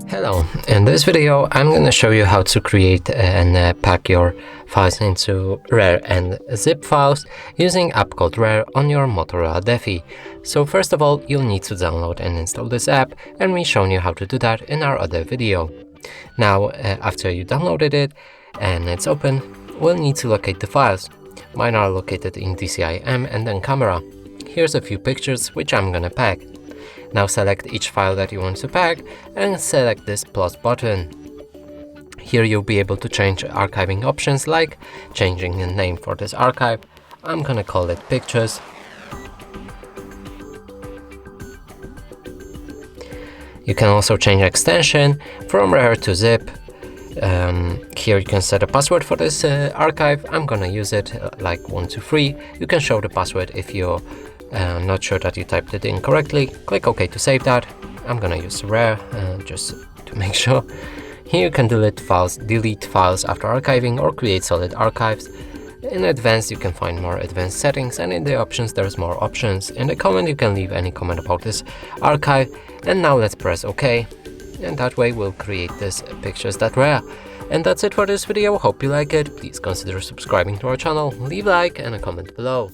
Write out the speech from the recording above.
Hello, in this video I'm going to show you how to create and pack your files into RAR and zip files using app called RAR on your Motorola Defy. So first of all, you'll need to download and install this app, and we've shown you how to do that in our other video. Now after you downloaded it and it's open, we'll need to locate the files. Mine are located in DCIM and then camera. Here's a few pictures which I'm gonna pack. Now select each file that you want to pack and select this plus button. Here you'll be able to change archiving options, like changing the name for this archive. I'm gonna call it pictures. You can also change extension from RAR to zip. Here you can set a password for this archive. I'm gonna use it like 123. You can show the password if you're not sure that you typed it in correctly. Click OK to save that. I'm gonna use RAR just to make sure. Here you can delete files after archiving or create solid archives. In advanced you can find more advanced settings, and in the options there's more options. In the comment you can leave any comment about this archive. And now let's press OK, and that way we'll create this pictures.rar. And that's it for this video. Hope you like it. Please consider subscribing to our channel, leave a like and a comment below.